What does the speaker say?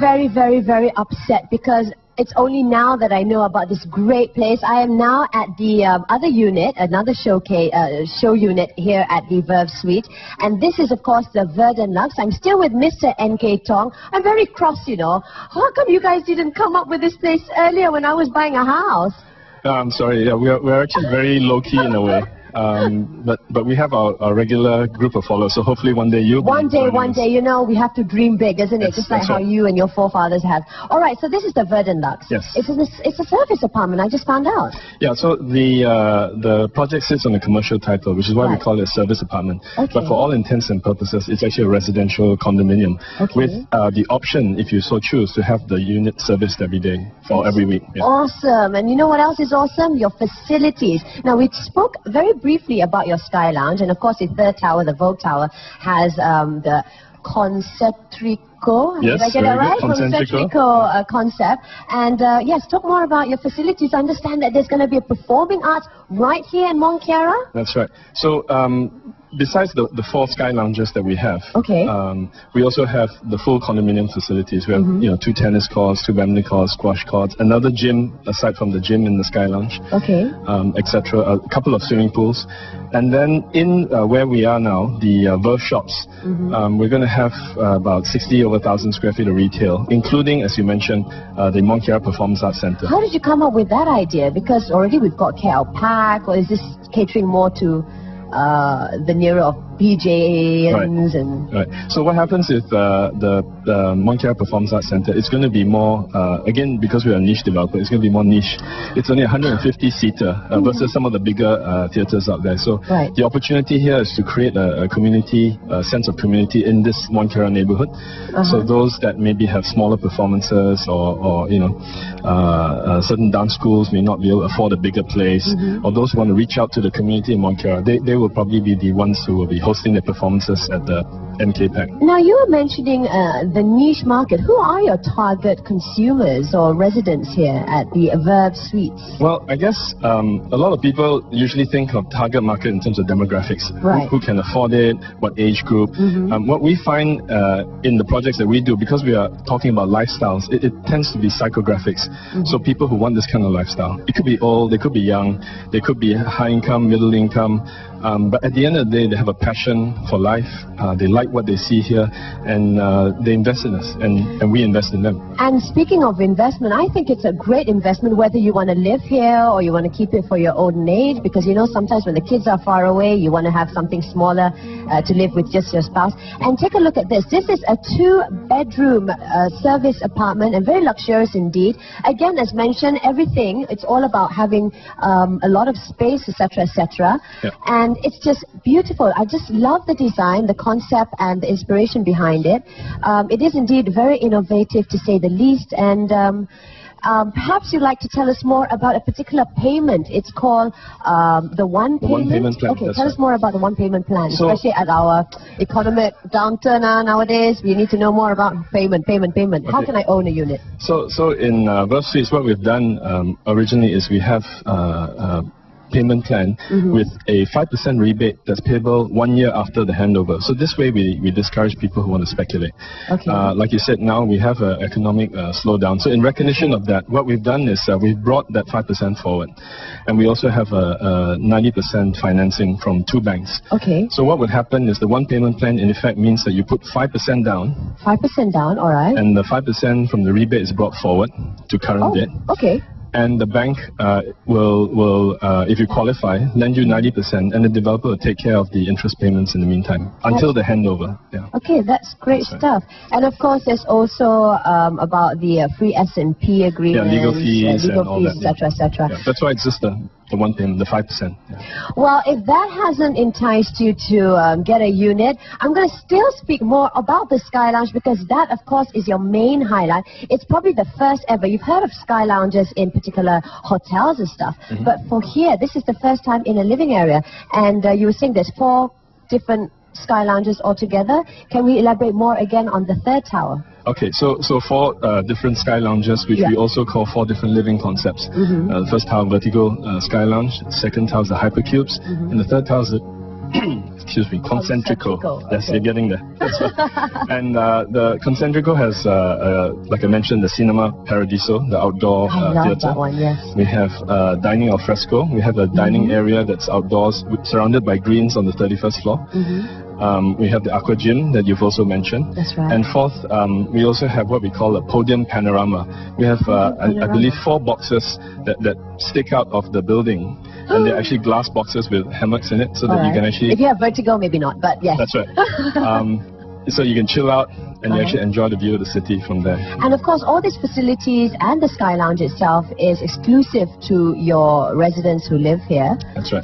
very, very, very upset because it's only now that I know about this great place. I am now at the other unit, another show unit here at the Verve Suite. And this is, of course, the Verdant Lux. I'm still with Mr. N.K. Tong. I'm very cross, you know. How come you guys didn't come up with this place earlier when I was buying a house? I'm sorry. Yeah, we're actually very low-key in a way. But we have our regular group of followers, so hopefully one day you'll One day, you know, we have to dream big, isn't it? Just like how you and your forefathers have. All right, so this is the Verdant Lux. Yes. It's a service apartment, I just found out. Yeah, so the project sits on a commercial title, which is why we call it a service apartment. Okay. But for all intents and purposes, it's actually a residential condominium with the option, if you so choose, to have the unit serviced every day or every week. Yeah. Awesome. And you know what else is awesome? Your facilities. Now, we spoke very briefly about your Sky Lounge, and of course the third tower, the Vogue Tower, has the Concentrico. Yes, did I get it right? Concentrico concept. And yes, talk more about your facilities. I understand that there's going to be a performing arts right here in Mont'Kiara. That's right. So besides the 4 Sky Lounges that we have, we also have the full condominium facilities. We have 2 tennis courts, 2 badminton courts, squash courts, another gym aside from the gym in the Sky Lounge, etc. A couple of swimming pools, and then in where we are now, the Verve shops, we're going to have about 60,000 square feet of retail, including, as you mentioned, the Mont'Kiara Performance Arts Center. How did you come up with that idea? Because already we've got KL Park, or is this catering more to the nearer of PJs and... Right. So what happens is the Mont'Kiara Performance Arts Center, it's going to be more, again, because we're a niche developer, it's going to be more niche. It's only 150-seater versus some of the bigger theatres out there. So the opportunity here is to create a community, a sense of community in this Mont'Kiara neighborhood. So those that maybe have smaller performances or certain dance schools may not be able to afford a bigger place, or those who want to reach out to the community in Mont'Kiara, they will probably be the ones who will be hosting their performances at the MK Pack. Now, you were mentioning the niche market. Who are your target consumers or residents here at the Verve Suites? Well, I guess a lot of people usually think of target market in terms of demographics. Who can afford it, what age group. What we find in the projects that we do, because we are talking about lifestyles, it tends to be psychographics. So people who want this kind of lifestyle. It could be old, they could be young, they could be high income, middle income. But at the end of the day, they have a passion for life. They like what they see here, and they invest in us, and we invest in them. And speaking of investment, I think it's a great investment whether you want to live here or you want to keep it for your old age, because you know sometimes when the kids are far away, you want to have something smaller to live with just your spouse. And take a look at this. This is a 2-bedroom service apartment, and very luxurious indeed. Again, as mentioned, everything, it's all about having a lot of space, etc., etc. And it's just beautiful. I just love the design, the concept, and the inspiration behind it. It is indeed very innovative, to say the least. And perhaps you'd like to tell us more about a particular payment. It's called the one payment plan. Okay, tell us more about the one payment plan, especially at our economic downturn nowadays. We need to know more about payment. How can I own a unit? So in Verve Suites, what we've done originally is we have payment plan with a 5% rebate that's payable 1 year after the handover. So this way we discourage people who want to speculate. Like you said, now we have an economic slowdown. So in recognition of that, what we've done is we've brought that 5% forward. And we also have a 90% financing from 2 banks. So what would happen is the one payment plan in effect means that you put 5% down. 5% down, all right. And the 5% from the rebate is brought forward to current debt. And the bank will, if you qualify, lend you 90%, and the developer will take care of the interest payments in the meantime, until the handover. Okay, that's great stuff. And of course, there's also about the free S&P agreement, legal fees, etc., etc. That's why it's just the one payment, the 5%. Well, if that hasn't enticed you to get a unit, I'm going to still speak more about the Sky Lounge, because that, of course, is your main highlight. It's probably the first ever. You've heard of Sky Lounges in particular hotels and stuff, but for here, this is the first time in a living area. And you were saying there's 4 different Sky Lounges altogether. Can we elaborate more again on the third tower? Okay, so 4 different Sky Lounges, which we also call 4 different living concepts. The first tower, vertical Sky Lounge. The second tower is the Hypercubes. And the third tower is the excuse me, Concentrico. Yes, okay. you're getting there. That's right. And the Concentrico has, like I mentioned, the Cinema Paradiso, the outdoor I love theatre. that one, yes. We have dining al fresco. We have a dining area that's outdoors, surrounded by greens on the 31st floor. We have the aqua gym that you've also mentioned. That's right. And fourth, we also have what we call a podium panorama. We have, I believe, 4 boxes that stick out of the building. And they're actually glass boxes with hammocks in it, so that you can actually... If you have vertigo, maybe not, but yes. That's right. So you can chill out and you actually enjoy the view of the city from there. And of course, all these facilities and the Sky Lounge itself is exclusive to your residents who live here. That's right.